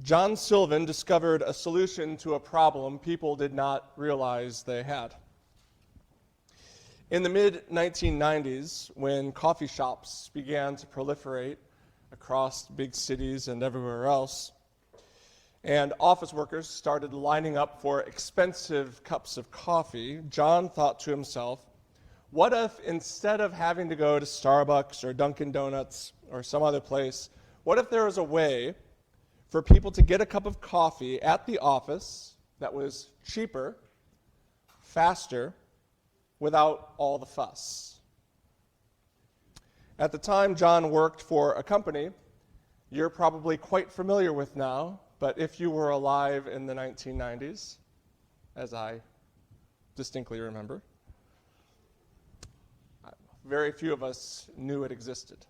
John Sylvan discovered a solution to a problem people did not realize they had. In the mid-1990s, when coffee shops began to proliferate across big cities and everywhere else, and office workers started lining up for expensive cups of coffee, John thought to himself, what if instead of having to go to Starbucks or Dunkin' Donuts or some other place, what if there was a way for people to get a cup of coffee at the office that was cheaper, faster, without all the fuss? At the time, John worked for a company you're probably quite familiar with now, but if you were alive in the 1990s, as I distinctly remember, very few of us knew it existed.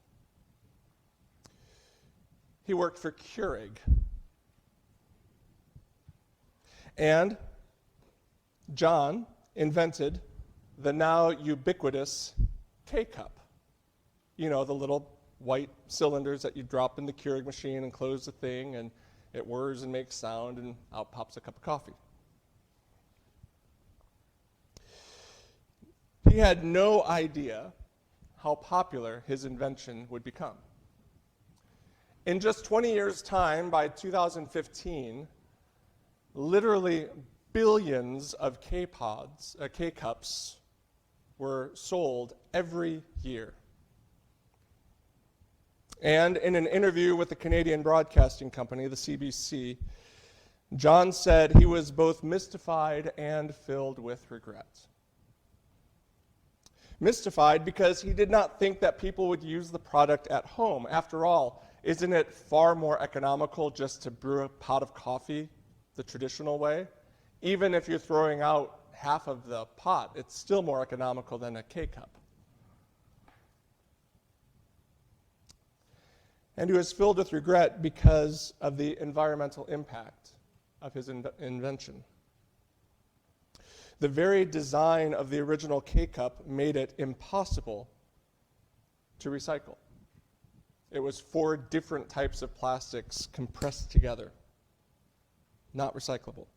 He worked for Keurig. And John invented the now ubiquitous K-cup. You know, the little white cylinders that you drop in the Keurig machine and close the thing, and it whirs and makes sound, and out pops a cup of coffee. He had no idea how popular his invention would become. In just 20 years' time, by 2015, literally billions of K-cups were sold every year. And in an interview with the Canadian broadcasting company, the CBC, John said he was both mystified and filled with regret. Mystified because he did not think that people would use the product at home. After all, isn't it far more economical just to brew a pot of coffee the traditional way? Even if you're throwing out half of the pot, it's still more economical than a K-cup. And he was filled with regret because of the environmental impact of his invention. The very design of the original K-cup made it impossible to recycle. It was 4 different types of plastics compressed together, not recyclable.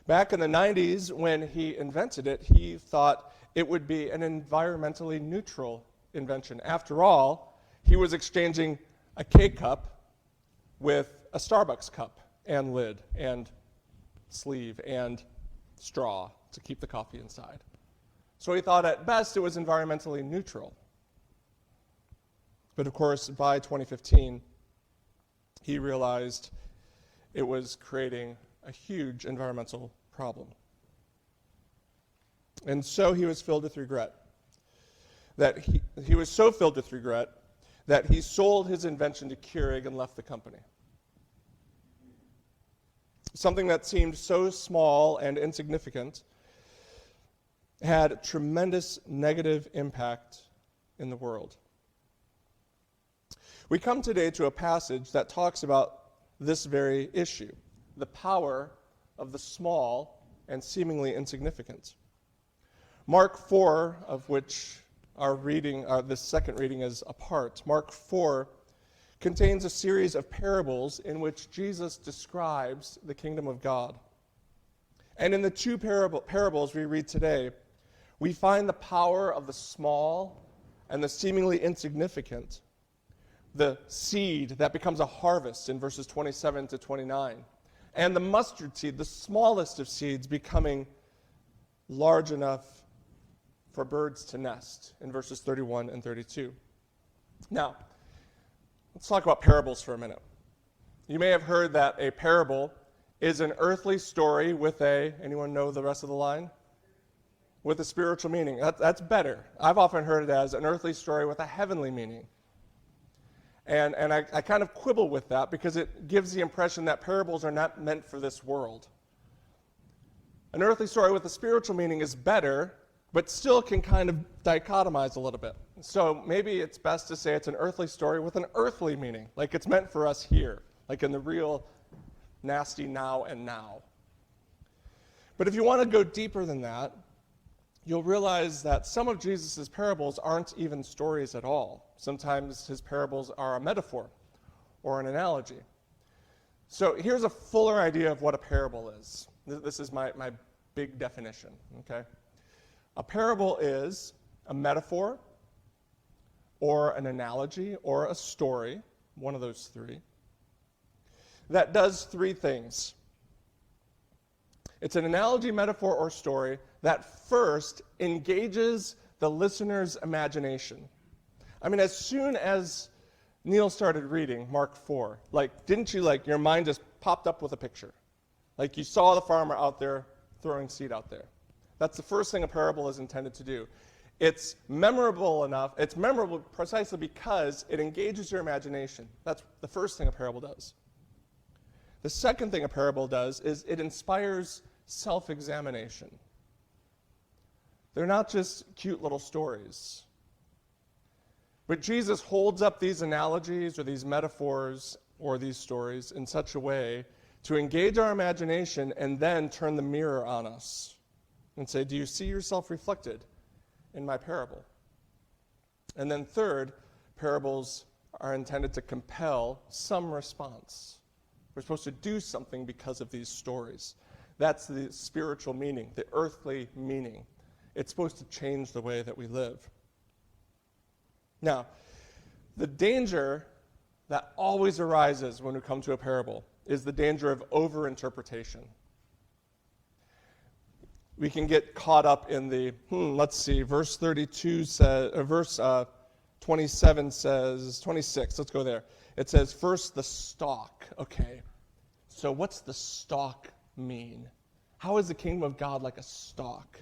Back in the 90s, when he invented it, he thought it would be an environmentally neutral invention. After all, he was exchanging a K-cup with a Starbucks cup and lid and sleeve and straw to keep the coffee inside. So he thought at best it was environmentally neutral. But of course, by 2015, he realized it was creating a huge environmental problem. And so he was filled with regret. That he was so filled with regret that he sold his invention to Keurig and left the company. Something that seemed so small and insignificant had tremendous negative impact in the world. We come today to a passage that talks about this very issue, the power of the small and seemingly insignificant. Mark 4, of which this second reading is a part, Mark 4 contains a series of parables in which Jesus describes the kingdom of God. And in the 2 parables we read today, we find the power of the small and the seemingly insignificant, the seed that becomes a harvest in verses 27 to 29, and the mustard seed, the smallest of seeds, becoming large enough for birds to nest in verses 31 and 32. Now, let's talk about parables for a minute. You may have heard that a parable is an earthly story with anyone know the rest of the line? With a spiritual meaning. That's better. I've often heard it as an earthly story with a heavenly meaning. And I kind of quibble with that because it gives the impression that parables are not meant for this world. An earthly story with a spiritual meaning is better, but still can kind of dichotomize a little bit. So maybe it's best to say it's an earthly story with an earthly meaning, like it's meant for us here, like in the real nasty now and now. But if you want to go deeper than that, you'll realize that some of Jesus' parables aren't even stories at all. Sometimes his parables are a metaphor or an analogy. So here's a fuller idea of what a parable is. This is my big definition, okay? A parable is a metaphor or an analogy or a story, one of those three, that does three things. It's an analogy, metaphor, or story that first engages the listener's imagination. I mean, as soon as Neil started reading Mark 4, didn't you, your mind just popped up with a picture? Like you saw the farmer out there throwing seed out there. That's the first thing a parable is intended to do. It's memorable enough, it's memorable precisely because it engages your imagination. That's the first thing a parable does. The second thing a parable does is it inspires self-examination. They're not just cute little stories. But Jesus holds up these analogies or these metaphors or these stories in such a way to engage our imagination and then turn the mirror on us and say, do you see yourself reflected in my parable? And then third, parables are intended to compel some response. We're supposed to do something because of these stories. That's the spiritual meaning, the earthly meaning. It's supposed to change the way that we live. Now, the danger that always arises when we come to a parable is the danger of overinterpretation. We can get caught up in the, verse 32 says, verse 27 says, 26, let's go there. It says, first the stalk. Okay, so what's the stalk mean? How is the kingdom of God like a stalk?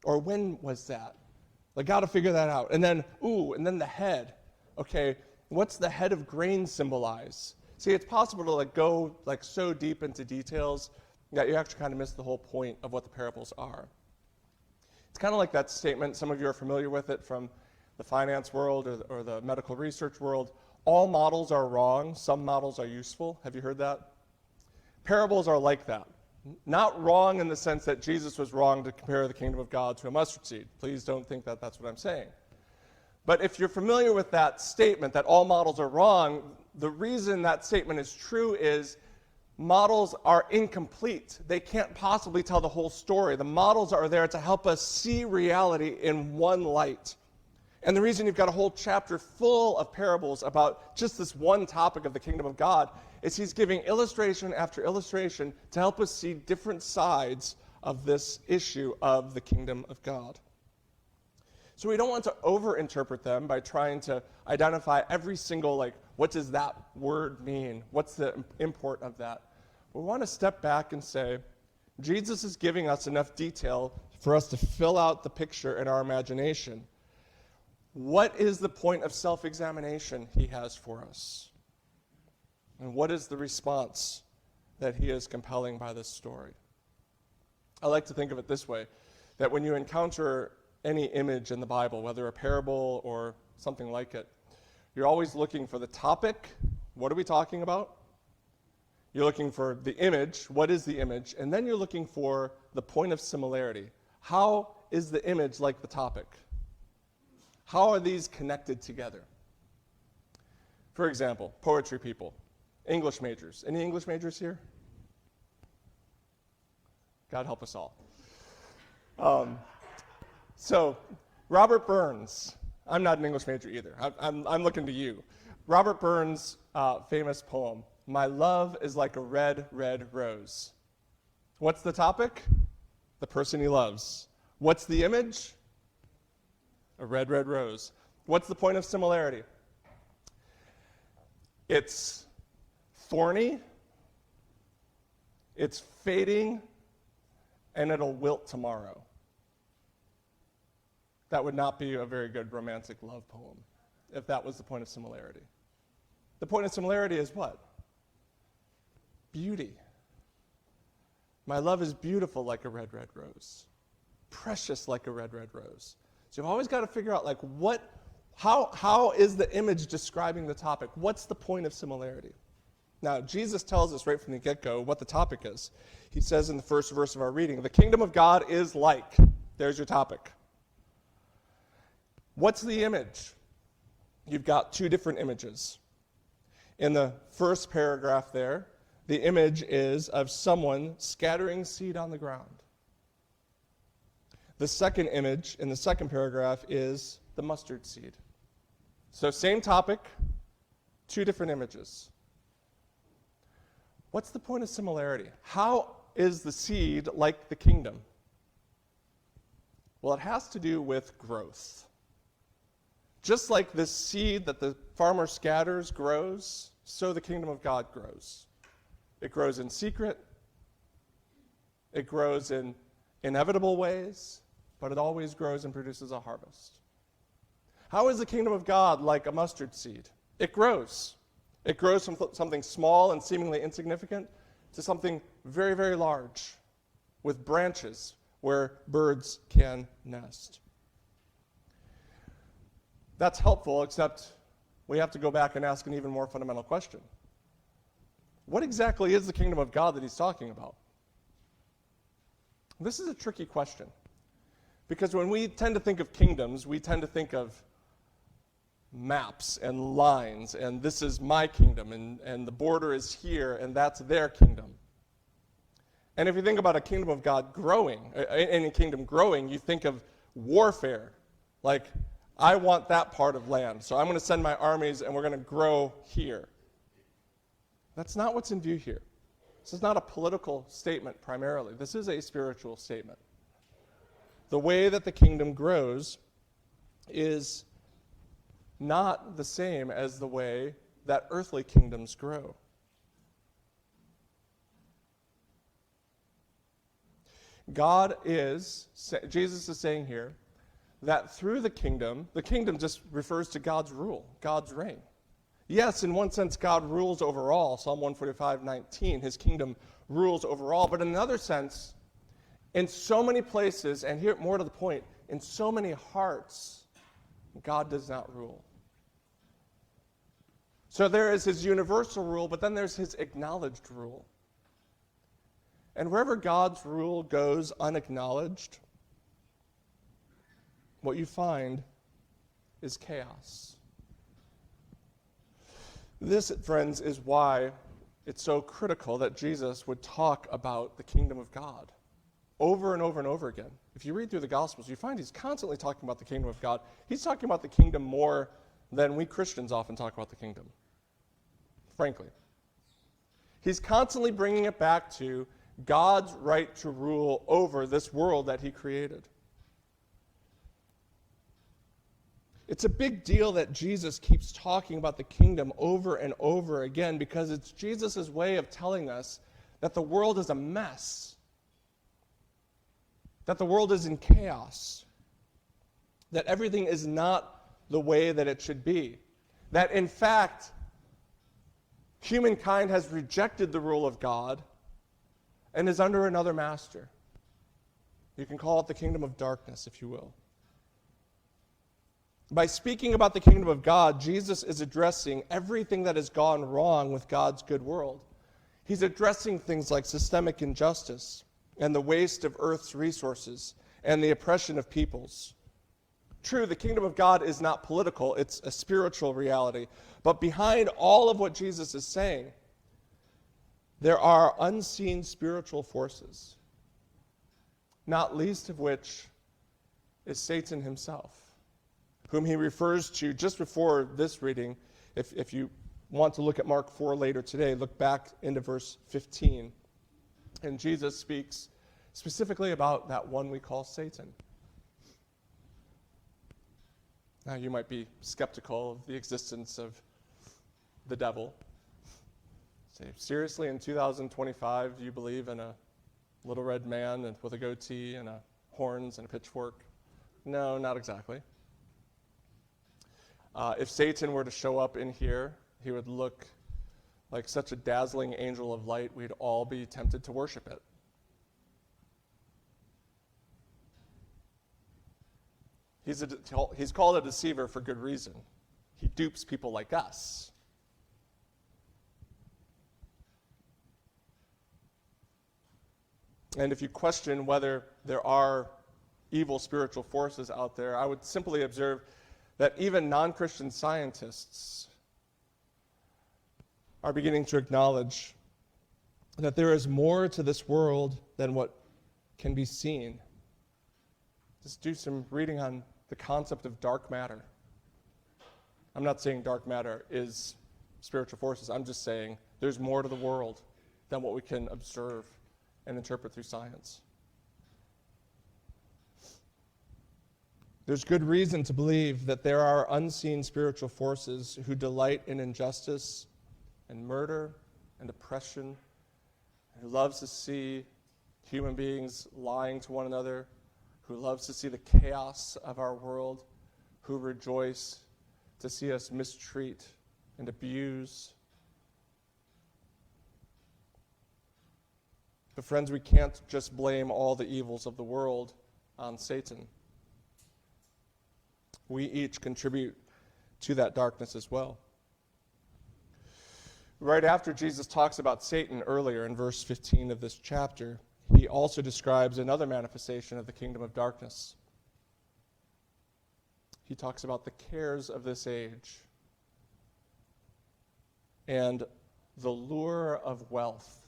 Or when was that? Got to figure that out. And then the head. Okay, what's the head of grain symbolize? See, it's possible to go so deep into details that you actually kind of miss the whole point of what the parables are. It's kind of like that statement, some of you are familiar with it from the finance world or the medical research world. All models are wrong, some models are useful. Have you heard that? Parables are like that. Not wrong in the sense that Jesus was wrong to compare the kingdom of God to a mustard seed. Please don't think that that's what I'm saying. But if you're familiar with that statement, that all models are wrong, the reason that statement is true is models are incomplete. They can't possibly tell the whole story. The models are there to help us see reality in one light. And the reason you've got a whole chapter full of parables about just this one topic of the kingdom of God is he's giving illustration after illustration to help us see different sides of this issue of the kingdom of God. So we don't want to overinterpret them by trying to identify every single, what does that word mean? What's the import of that? We want to step back and say, Jesus is giving us enough detail for us to fill out the picture in our imagination. What is the point of self-examination he has for us? And what is the response that he is compelling by this story? I like to think of it this way, that when you encounter any image in the Bible, whether a parable or something like it, you're always looking for the topic. What are we talking about? You're looking for the image. What is the image? And then you're looking for the point of similarity. How is the image like the topic? How are these connected together? For example, poetry people, English majors. Any English majors here? God help us all. So, Robert Burns. I'm not an English major either. I'm looking to you. Robert Burns' famous poem, "My love is like a red, red rose." What's the topic? The person he loves. What's the image? A red, red rose. What's the point of similarity? It's thorny, it's fading, and it'll wilt tomorrow. That would not be a very good romantic love poem if that was the point of similarity. The point of similarity is what? Beauty. My love is beautiful like a red, red rose. Precious like a red, red rose. So you've always got to figure out how is the image describing the topic? What's the point of similarity? Now, Jesus tells us right from the get-go what the topic is. He says in the first verse of our reading, the kingdom of God is like. There's your topic. What's the image? You've got two different images. In the first paragraph there, the image is of someone scattering seed on the ground. The second image in the second paragraph is the mustard seed. So same topic, two different images. What's the point of similarity? How is the seed like the kingdom? Well, it has to do with growth. Just like this seed that the farmer scatters grows, so the kingdom of God grows. It grows in secret. It grows in inevitable ways, but it always grows and produces a harvest. How is the kingdom of God like a mustard seed? It grows. It grows from something small and seemingly insignificant to something very, very large with branches where birds can nest. That's helpful, except we have to go back and ask an even more fundamental question. What exactly is the kingdom of God that he's talking about? This is a tricky question, because when we tend to think of kingdoms, we tend to think of maps and lines, and this is my kingdom, and the border is here, and that's their kingdom. And if you think about a kingdom of God growing, any kingdom growing, you think of warfare. Like, I want that part of land, so I'm going to send my armies, and we're going to grow here. That's not what's in view here. This is not a political statement primarily. This is a spiritual statement. The way that the kingdom grows is not the same as the way that earthly kingdoms grow. Jesus is saying here, that through the kingdom just refers to God's rule, God's reign. Yes, in one sense, God rules over all, Psalm 145:19, his kingdom rules over all, but in another sense, in so many places, and here more to the point, in so many hearts, God does not rule. So there is his universal rule, but then there's his acknowledged rule. And wherever God's rule goes unacknowledged, what you find is chaos. This, friends, is why it's so critical that Jesus would talk about the kingdom of God over and over and over again. If you read through the Gospels, you find he's constantly talking about the kingdom of God. He's talking about the kingdom more than we Christians often talk about the kingdom, frankly. He's constantly bringing it back to God's right to rule over this world that he created. It's a big deal that Jesus keeps talking about the kingdom over and over again, because it's Jesus' way of telling us that the world is a mess, that the world is in chaos, that everything is not the way that it should be, that in fact, humankind has rejected the rule of God and is under another master. You can call it the kingdom of darkness, if you will. By speaking about the kingdom of God, Jesus is addressing everything that has gone wrong with God's good world. He's addressing things like systemic injustice and the waste of earth's resources and the oppression of peoples. True, the kingdom of God is not political, it's a spiritual reality. But behind all of what Jesus is saying, there are unseen spiritual forces, not least of which is Satan himself, whom he refers to just before this reading. If you want to look at Mark 4 later today, look back into verse 15. And Jesus speaks specifically about that one we call Satan. Now, you might be skeptical of the existence of the devil. Say, seriously, in 2025, do you believe in a little red man with a goatee and horns and a pitchfork? No, not exactly. If Satan were to show up in here, he would look like such a dazzling angel of light, we'd all be tempted to worship it. He's called a deceiver for good reason. He dupes people like us. And if you question whether there are evil spiritual forces out there, I would simply observe that even non-Christian scientists are beginning to acknowledge that there is more to this world than what can be seen. Just do some reading on the concept of dark matter. I'm not saying dark matter is spiritual forces. I'm just saying there's more to the world than what we can observe and interpret through science. There's good reason to believe that there are unseen spiritual forces who delight in injustice and murder and oppression, who loves to see human beings lying to one another, who loves to see the chaos of our world, who rejoice to see us mistreat and abuse. But friends, we can't just blame all the evils of the world on Satan. We each contribute to that darkness as well. Right after Jesus talks about Satan earlier in verse 15 of this chapter, he also describes another manifestation of the kingdom of darkness. He talks about the cares of this age and the lure of wealth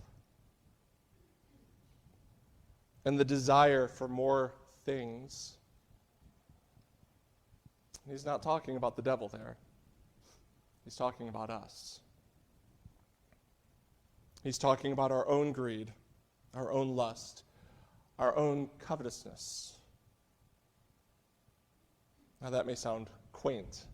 and the desire for more things. He's not talking about the devil there. He's talking about us. He's talking about our own greed, our own lust, our own covetousness. Now that may sound quaint.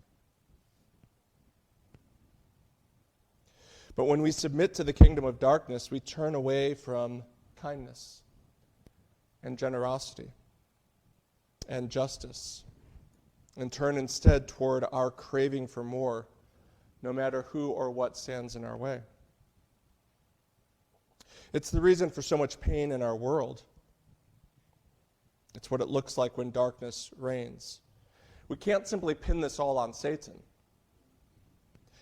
But when we submit to the kingdom of darkness, we turn away from kindness and generosity and justice and turn instead toward our craving for more, no matter who or what stands in our way. It's the reason for so much pain in our world. It's what it looks like when darkness reigns. We can't simply pin this all on Satan.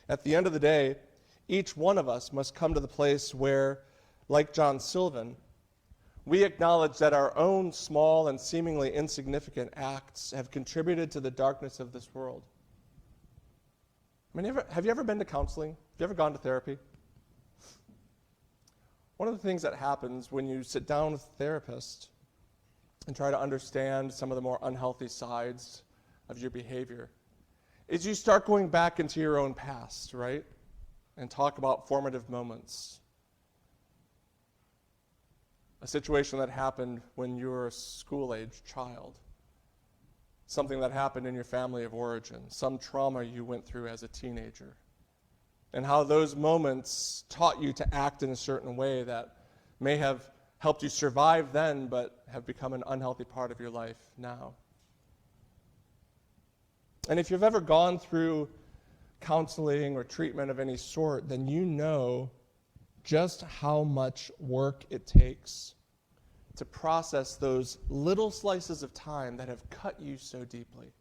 At the end of the day, each one of us must come to the place where, like John Sylvan, we acknowledge that our own small and seemingly insignificant acts have contributed to the darkness of this world. I mean, have you ever been to counseling? Have you ever gone to therapy? One of the things that happens when you sit down with a therapist and try to understand some of the more unhealthy sides of your behavior is you start going back into your own past, right? And talk about formative moments. A situation that happened when you were a school-age child. Something that happened in your family of origin. Some trauma you went through as a teenager. And how those moments taught you to act in a certain way that may have helped you survive then, but have become an unhealthy part of your life now. And if you've ever gone through counseling or treatment of any sort, then you know just how much work it takes to process those little slices of time that have cut you so deeply.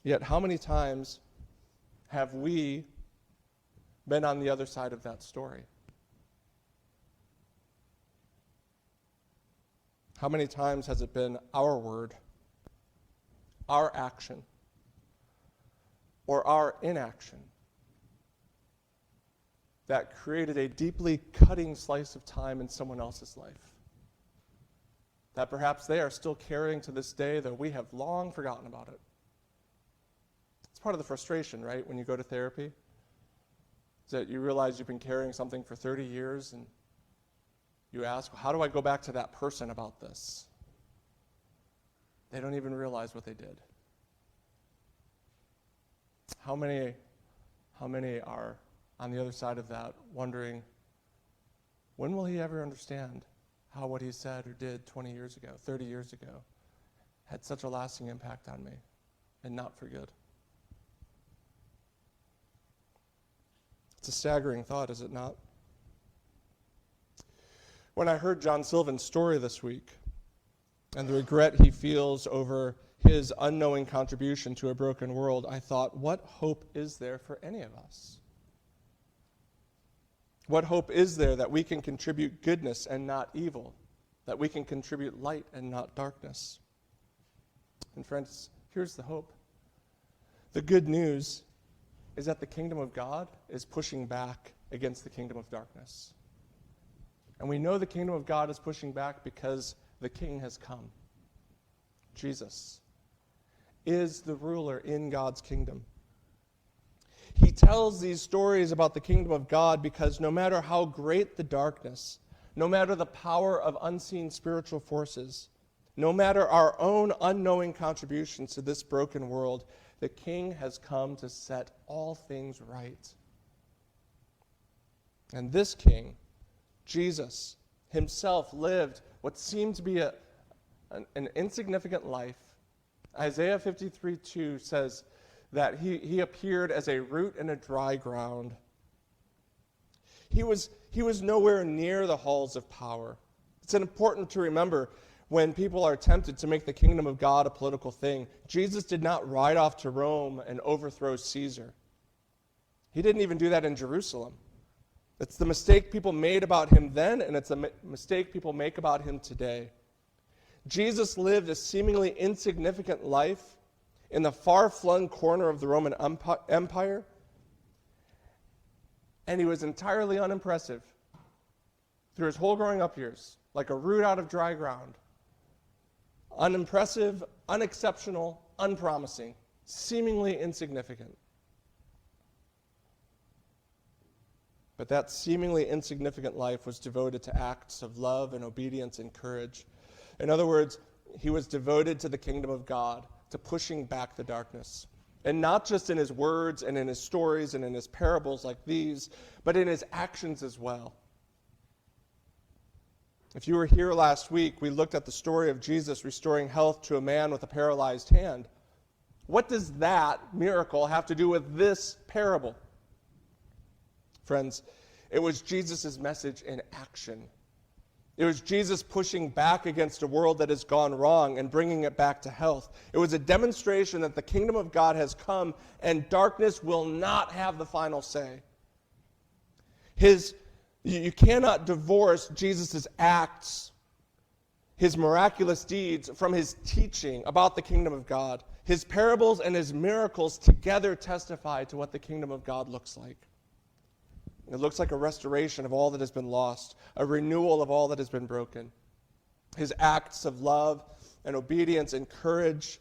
Yet how many times have we been on the other side of that story? How many times has it been our word, our action, or our inaction that created a deeply cutting slice of time in someone else's life that perhaps they are still carrying to this day, though we have long forgotten about it? It's part of the frustration, right, when you go to therapy, is that you realize you've been carrying something for 30 years and you ask, well, how do I go back to that person about this? They don't even realize what they did. How many are on the other side of that wondering, when will he ever understand how what he said or did 20 years ago, 30 years ago, had such a lasting impact on me, and not for good? It's a staggering thought, is it not? When I heard John Sylvan's story this week, and the regret he feels over his unknowing contribution to a broken world, I thought, what hope is there for any of us? What hope is there that we can contribute goodness and not evil? That we can contribute light and not darkness? And friends, here's the hope. The good news is that the kingdom of God is pushing back against the kingdom of darkness. And we know the kingdom of God is pushing back because the king has come. Jesus is the ruler in God's kingdom. He tells these stories about the kingdom of God because no matter how great the darkness, no matter the power of unseen spiritual forces, no matter our own unknowing contributions to this broken world, the king has come to set all things right. And this king, Jesus, himself lived what seemed to be an insignificant life. Isaiah 53:2 says that he appeared as a root in a dry ground. He was nowhere near the halls of power. It's important to remember when people are tempted to make the kingdom of God a political thing. Jesus did not ride off to Rome and overthrow Caesar. He didn't even do that in Jerusalem. It's the mistake people made about him then, and it's a mistake people make about him today. Jesus lived a seemingly insignificant life in the far-flung corner of the Roman Empire, and he was entirely unimpressive through his whole growing up years, like a root out of dry ground. Unimpressive, unexceptional, unpromising, seemingly insignificant. But that seemingly insignificant life was devoted to acts of love and obedience and courage. In other words, he was devoted to the kingdom of God, to pushing back the darkness. And not just in his words and in his stories and in his parables like these, but in his actions as well. If you were here last week, we looked at the story of Jesus restoring health to a man with a paralyzed hand. What does that miracle have to do with this parable? Friends, it was Jesus' message in action. It was Jesus pushing back against a world that has gone wrong and bringing it back to health. It was a demonstration that the kingdom of God has come and darkness will not have the final say. You cannot divorce Jesus' acts, his miraculous deeds, from his teaching about the kingdom of God. His parables and his miracles together testify to what the kingdom of God looks like. It looks like a restoration of all that has been lost, a renewal of all that has been broken. His acts of love and obedience and courage,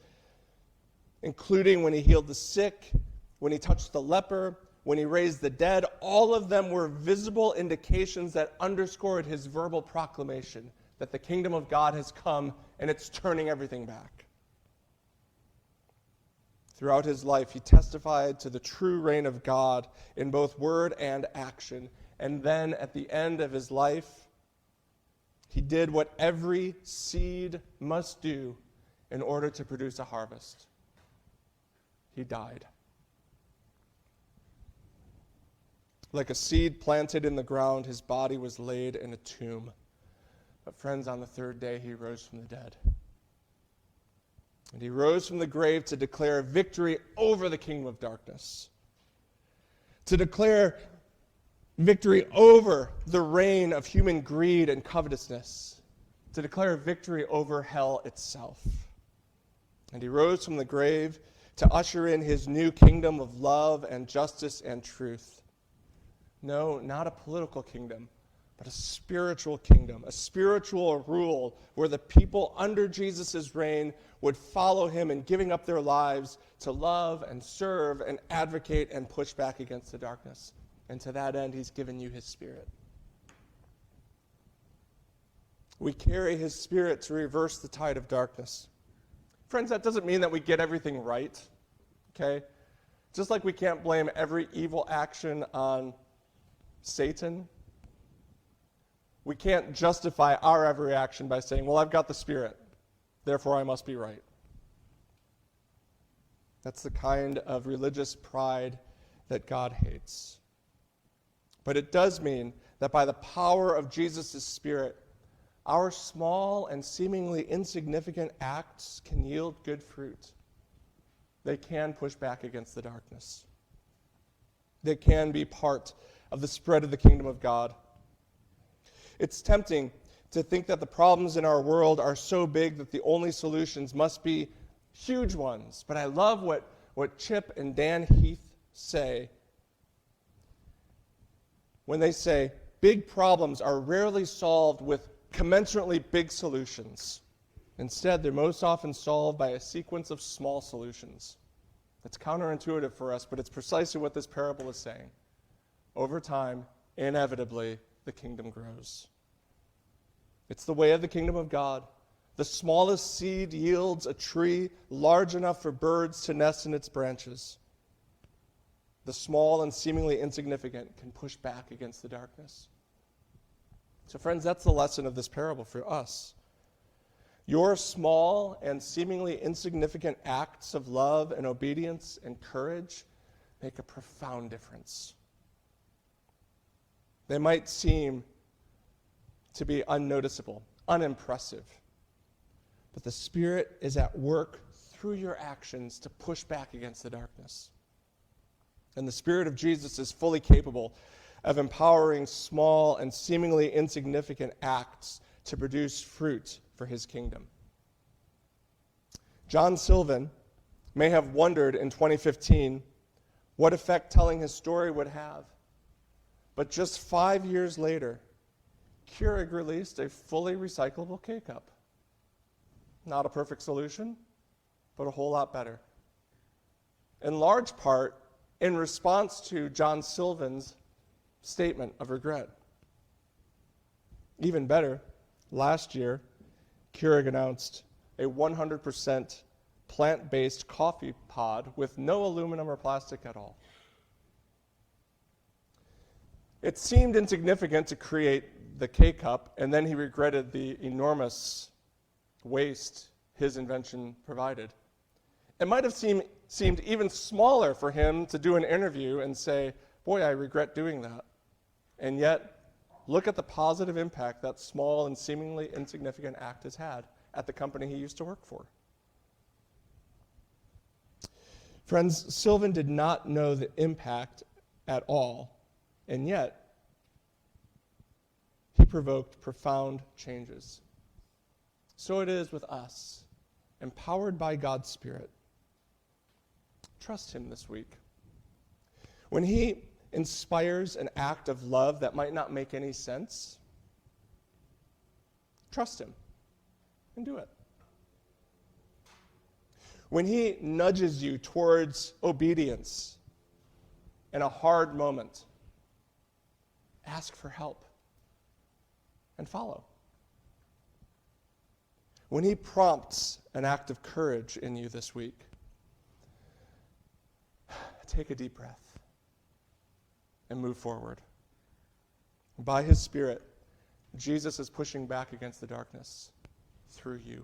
including when he healed the sick, when he touched the leper, when he raised the dead, all of them were visible indications that underscored his verbal proclamation that the kingdom of God has come and it's turning everything back. Throughout his life, he testified to the true reign of God in both word and action. And then at the end of his life, he did what every seed must do in order to produce a harvest. He died. Like a seed planted in the ground, his body was laid in a tomb. But friends, on the third day, he rose from the dead. And he rose from the grave to declare victory over the kingdom of darkness, to declare victory over the reign of human greed and covetousness, to declare victory over hell itself. And he rose from the grave to usher in his new kingdom of love and justice and truth. No, not a political kingdom, but a spiritual kingdom, a spiritual rule where the people under Jesus' reign would follow him in giving up their lives to love and serve and advocate and push back against the darkness. And to that end, he's given you his Spirit. We carry his Spirit to reverse the tide of darkness. Friends, that doesn't mean that we get everything right, okay? Just like we can't blame every evil action on Satan, we can't justify our every action by saying, well, I've got the Spirit, therefore I must be right. That's the kind of religious pride that God hates. But it does mean that by the power of Jesus' Spirit, our small and seemingly insignificant acts can yield good fruit. They can push back against the darkness. They can be part of the spread of the kingdom of God. It's tempting to think that the problems in our world are so big that the only solutions must be huge ones. But I love what Chip and Dan Heath say, big problems are rarely solved with commensurately big solutions. Instead, they're most often solved by a sequence of small solutions. It's counterintuitive for us, but it's precisely what this parable is saying. Over time, inevitably, the kingdom grows. It's the way of the kingdom of God. The smallest seed yields a tree large enough for birds to nest in its branches. The small and seemingly insignificant can push back against the darkness. So friends, that's the lesson of this parable for us. Your small and seemingly insignificant acts of love and obedience and courage make a profound difference. They might seem to be unnoticeable, unimpressive, but the Spirit is at work through your actions to push back against the darkness. And the Spirit of Jesus is fully capable of empowering small and seemingly insignificant acts to produce fruit for his kingdom. John Sylvan may have wondered in 2015 what effect telling his story would have. But just 5 years later, Keurig released a fully recyclable K-Cup. Not a perfect solution, but a whole lot better. In large part, in response to John Sylvan's statement of regret. Even better, last year, Keurig announced a 100% plant-based coffee pod with no aluminum or plastic at all. It seemed insignificant to create the K-Cup, and then he regretted the enormous waste his invention provided. It might have seemed even smaller for him to do an interview and say, boy, I regret doing that. And yet, look at the positive impact that small and seemingly insignificant act has had at the company he used to work for. Friends, Sylvan did not know the impact at all, and yet he provoked profound changes. So it is with us, empowered by God's Spirit. Trust him this week. When he inspires an act of love that might not make any sense, trust him and do it. When he nudges you towards obedience in a hard moment, ask for help and follow. When he prompts an act of courage in you this week, take a deep breath and move forward. By his Spirit, Jesus is pushing back against the darkness through you.